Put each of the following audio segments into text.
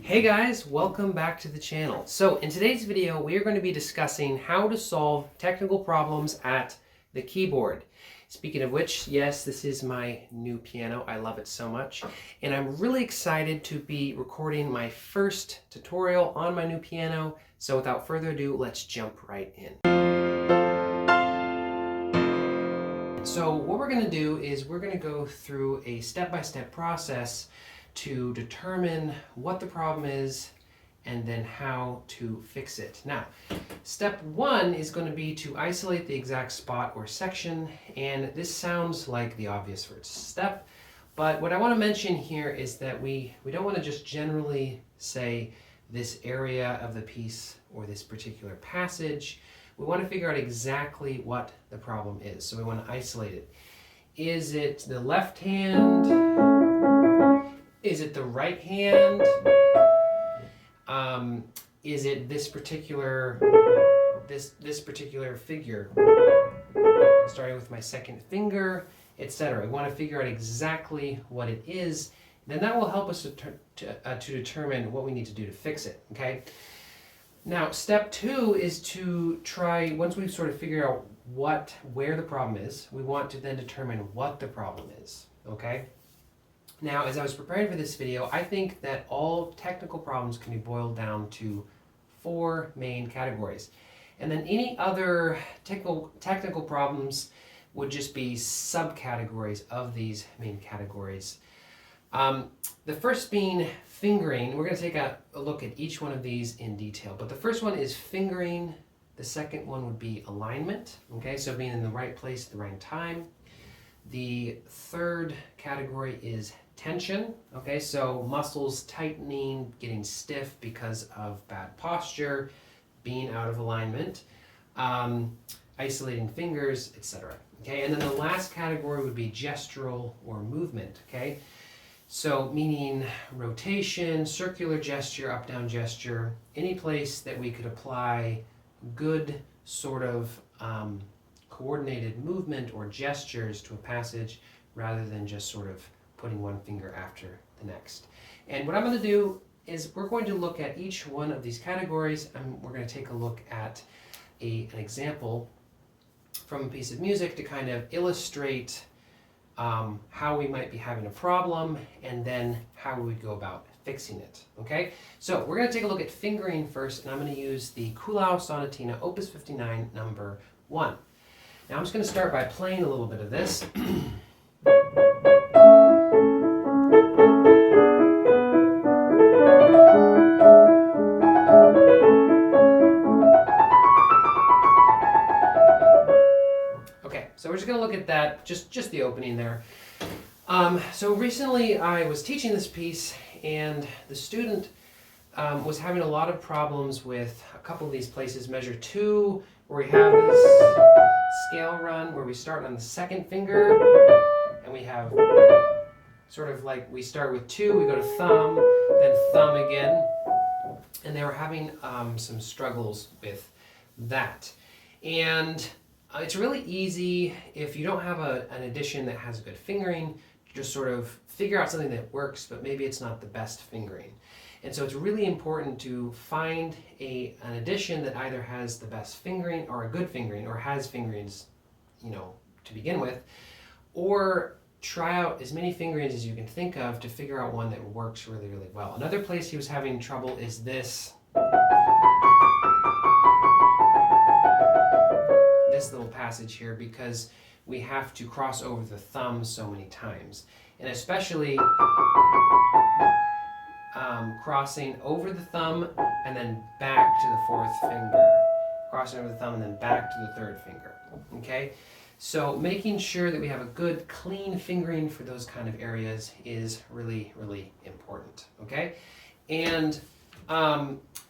Hey guys, welcome back to the channel. So in today's video, we are going to be discussing how to solve technical problems at the keyboard. Speaking of which, yes, this is my new piano. I love it so much. And I'm really excited to be recording my first tutorial on my new piano. So without further ado, let's jump right in. So what we're going to do is we're going to go through a step-by-step process to determine what the problem is and then how to fix it. Now, step one is going to be to isolate the exact spot or section, and this sounds like the obvious first step, but what I want to mention here is that we don't want to just generally say this area of the piece or this particular passage. We want to figure out exactly what the problem is, so we want to isolate it. Is it the left hand? Is it the right hand? Is it this particular figure, starting with my second finger, etc. We want to figure out exactly what it is. Then that will help us to determine what we need to do to fix it. Okay. Now, step two is to try, once we've sort of figured out where the problem is, we want to then determine what the problem is. Okay. Now, as I was preparing for this video, I think that all technical problems can be boiled down to 4 main categories. And then any other technical problems would just be subcategories of these main categories. The first being fingering. We're going to take a look at each one of these in detail. But the first one is fingering. The second one would be alignment. Okay, so being in the right place at the right time. The third category is tension. Okay, so muscles tightening, getting stiff because of bad posture, being out of alignment, isolating fingers, etc. Okay, and then the last category would be gestural or movement. Okay, so meaning rotation, circular gesture, up down gesture, any place that we could apply good sort of coordinated movement or gestures to a passage rather than just sort of putting one finger after the next. And what I'm going to do is we're going to look at each one of these categories, and we're going to take a look at an example from a piece of music to kind of illustrate how we might be having a problem and then how we would go about fixing it. Okay, so we're going to take a look at fingering first, and I'm going to use the Kuhlau Sonatina Opus 59 number 1. Now I'm just going to start by playing a little bit of this. Okay, so we're just going to look at that, just the opening there. So recently I was teaching this piece, and the student was having a lot of problems with a couple of these places. Measure 2, where we have this scale run where we start on the second finger, and we have sort of like we start with 2, we go to thumb, then thumb again, and they were having some struggles with that. And it's really easy if you don't have an addition that has good fingering to just sort of figure out something that works, but maybe it's not the best fingering. And so it's really important to find an addition that either has the best fingering or a good fingering, or has fingerings, to begin with, or try out as many fingerings as you can think of to figure out one that works really, really well. Another place he was having trouble is this little passage here, because we have to cross over the thumb so many times, and especially crossing over the thumb and then back to the fourth finger, crossing over the thumb and then back to the third finger. Okay, so making sure that we have a good clean fingering for those kind of areas is really, really important. Okay, and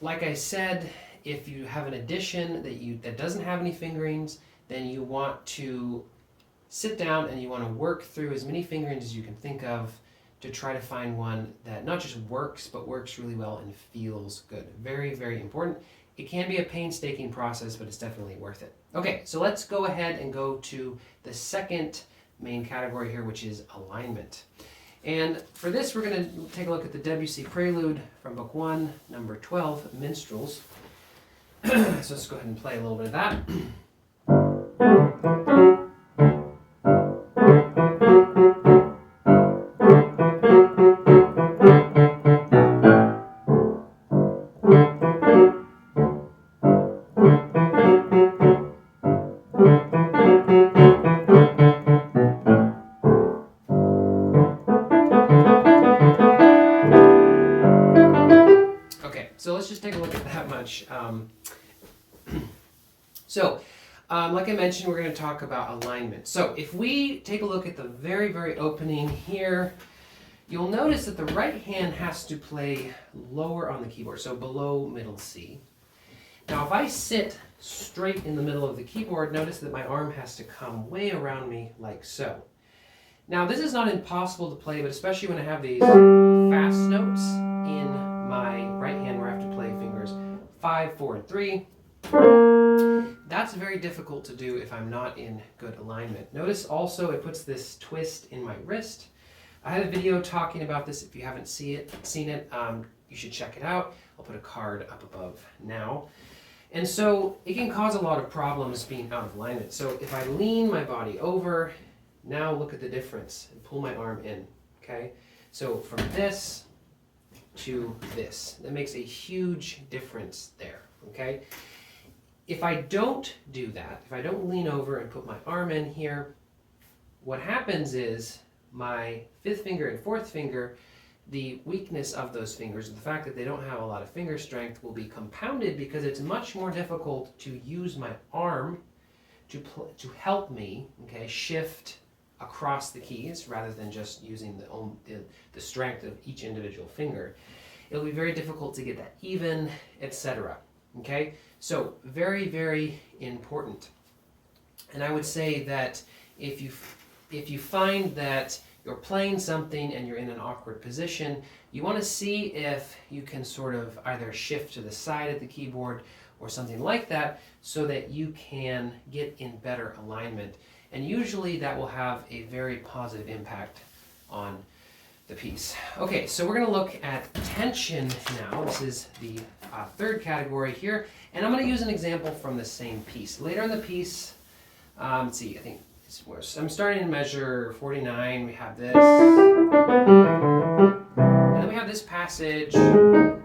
like I said, if you have an addition that doesn't have any fingerings, then you want to sit down and you want to work through as many fingerings as you can think of to try to find one that not just works, but works really well and feels good. Very, very important. It can be a painstaking process, but it's definitely worth it. Okay, so let's go ahead and go to the second main category here, which is alignment. And for this, we're going to take a look at the Debussy Prelude from Book 1, number 12, Minstrels. So let's go ahead and play a little bit of that. So let's just take a look at that much. Like I mentioned, we're going to talk about alignment. So if we take a look at the very, very opening here, you'll notice that the right hand has to play lower on the keyboard, so below middle C. Now if I sit straight in the middle of the keyboard, notice that my arm has to come way around me like so. Now this is not impossible to play, but especially when I have these fast notes in my right hand where I have to play fingers 5, 4, and 3. That's very difficult to do if I'm not in good alignment. Notice also it puts this twist in my wrist. I had a video talking about this. If you haven't seen it, you should check it out. I'll put a card up above now. And so it can cause a lot of problems being out of alignment. So if I lean my body over, now look at the difference and pull my arm in, okay? So from this to this, that makes a huge difference there, okay? If I don't do that, if I don't lean over and put my arm in here, what happens is my 5th finger and 4th finger, the weakness of those fingers, the fact that they don't have a lot of finger strength, will be compounded because it's much more difficult to use my arm to help me, okay, shift across the keys rather than just using the strength of each individual finger. It'll be very difficult to get that even, etc. Okay, so very, very important. And I would say that if you find that you're playing something and you're in an awkward position, you want to see if you can sort of either shift to the side of the keyboard or something like that so that you can get in better alignment. And usually that will have a very positive impact on the piece. Okay, so we're going to look at tension now. This is the third category here, and I'm going to use an example from the same piece. Later in the piece, let's see, I think it's worse. I'm starting in measure 49. We have this, and then we have this passage, and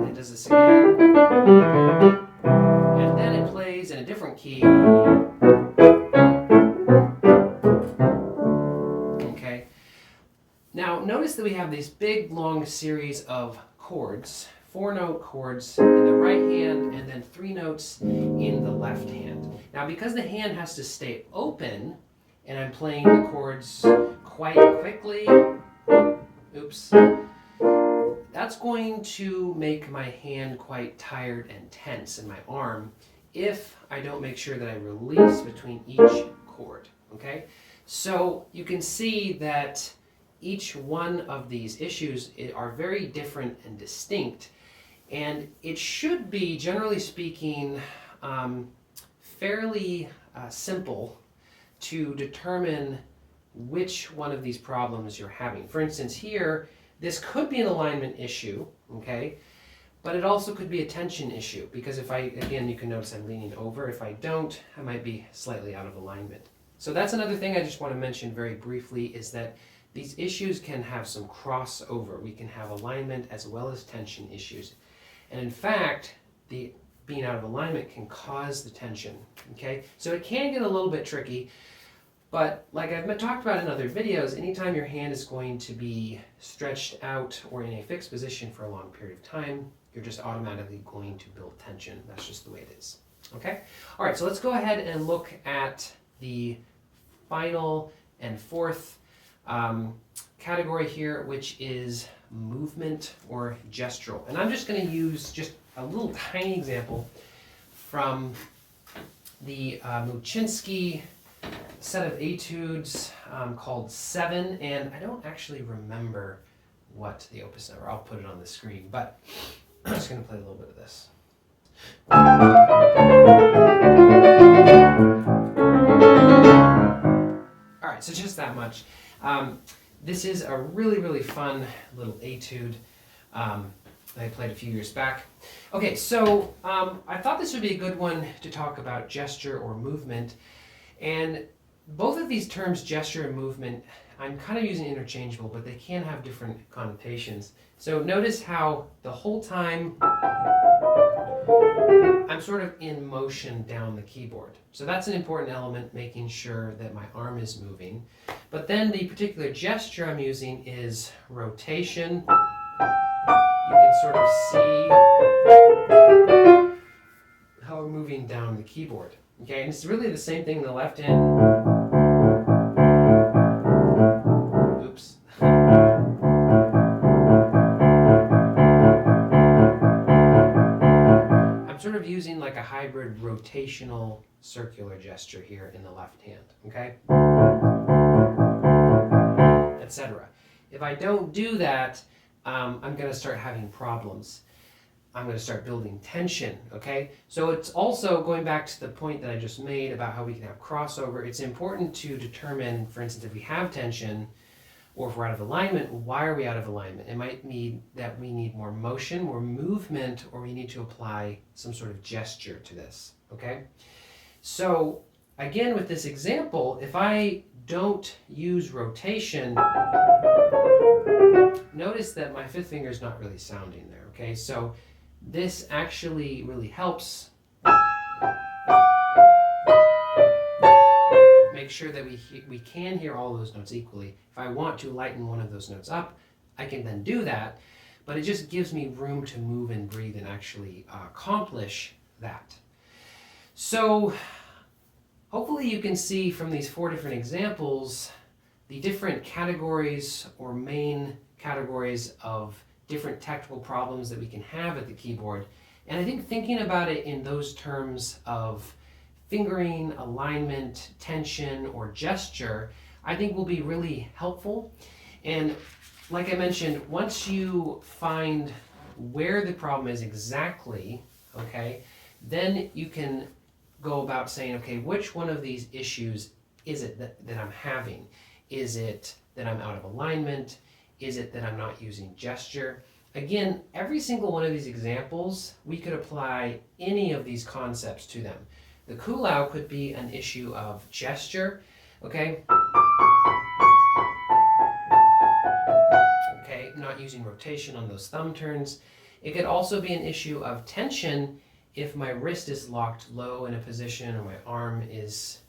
it does this again, and then it plays in a different key. Now notice that we have this big long series of chords, 4-note chords in the right hand and then 3 notes in the left hand. Now because the hand has to stay open and I'm playing the chords quite quickly, oops, that's going to make my hand quite tired and tense in my arm if I don't make sure that I release between each chord, okay? So you can see that each one of these issues are very different and distinct, and it should be, generally speaking, fairly simple to determine which one of these problems you're having. For instance, here, this could be an alignment issue, okay? But it also could be a tension issue, because if again, you can notice I'm leaning over. If I don't, I might be slightly out of alignment. So that's another thing I just want to mention very briefly, is that these issues can have some crossover. We can have alignment as well as tension issues. And in fact, the being out of alignment can cause the tension, okay? So it can get a little bit tricky, but like I've talked about in other videos, anytime your hand is going to be stretched out or in a fixed position for a long period of time, you're just automatically going to build tension. That's just the way it is, okay? All right, so let's go ahead and look at the final and fourth category here, which is movement or gestural. And I'm just going to use just a little tiny example from the Muchinsky set of etudes called 7, and I don't actually remember what the opus number. I'll put it on the screen, but I'm just going to play a little bit of this. All right, so just that much. This is a really, really fun little etude I played a few years back. Okay, so I thought this would be a good one to talk about gesture or movement. And both of these terms, gesture and movement, I'm kind of using interchangeable, but they can have different connotations. So notice how the whole time I'm sort of in motion down the keyboard. So that's an important element, making sure that my arm is moving. But then the particular gesture I'm using is rotation. You can sort of see how we're moving down the keyboard. Okay, and it's really the same thing in the left hand. Oops. I'm sort of using like a hybrid rotational circular gesture here in the left hand, okay? Etc. If I don't do that, I'm going to start having problems. I'm going to start building tension, okay? So it's also going back to the point that I just made about how we can have crossover. It's important to determine, for instance, if we have tension or if we're out of alignment, why are we out of alignment? It might mean that we need more motion, more movement, or we need to apply some sort of gesture to this, okay? So again, with this example, if I don't use rotation, notice that my fifth finger is not really sounding there, okay? So this actually really helps make sure that we can hear all those notes equally. If I want to lighten one of those notes up, I can then do that, but it just gives me room to move and breathe and actually accomplish that. So hopefully you can see from these 4 different examples the different categories or main categories of different technical problems that we can have at the keyboard. And I think thinking about it in those terms of fingering, alignment, tension, or gesture, I think will be really helpful. And like I mentioned, once you find where the problem is exactly, okay, then you can go about saying, okay, which one of these issues is it that I'm having? Is it that I'm out of alignment? Is it that I'm not using gesture? Again, every single one of these examples, we could apply any of these concepts to them. The Kulau could be an issue of gesture, okay? Okay, not using rotation on those thumb turns. It could also be an issue of tension if my wrist is locked low in a position or my arm is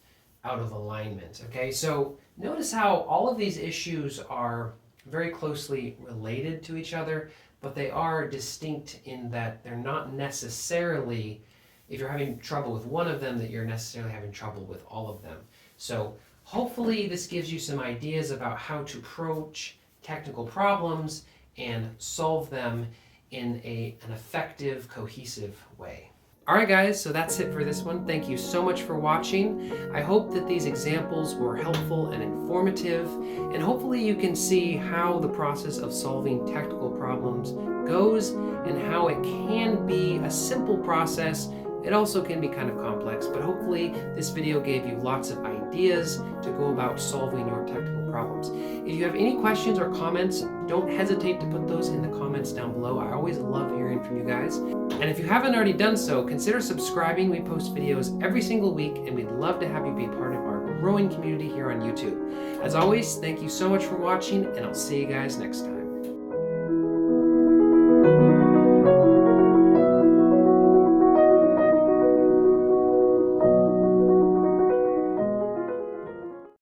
out of alignment, okay? So notice how all of these issues are very closely related to each other, but they are distinct in that they're not necessarily, if you're having trouble with one of them, that you're necessarily having trouble with all of them. So hopefully this gives you some ideas about how to approach technical problems and solve them in an effective, cohesive way. Alright guys, so that's it for this one. Thank you so much for watching. I hope that these examples were helpful and informative, and hopefully you can see how the process of solving technical problems goes and how it can be a simple process. It also can be kind of complex, but hopefully this video gave you lots of ideas to go about solving your technical problems. If you have any questions or comments, don't hesitate to put those in the comments down below. I always love hearing from you guys. And if you haven't already done so, consider subscribing. We post videos every single week, and we'd love to have you be a part of our growing community here on YouTube. As always, thank you so much for watching, and I'll see you guys next time.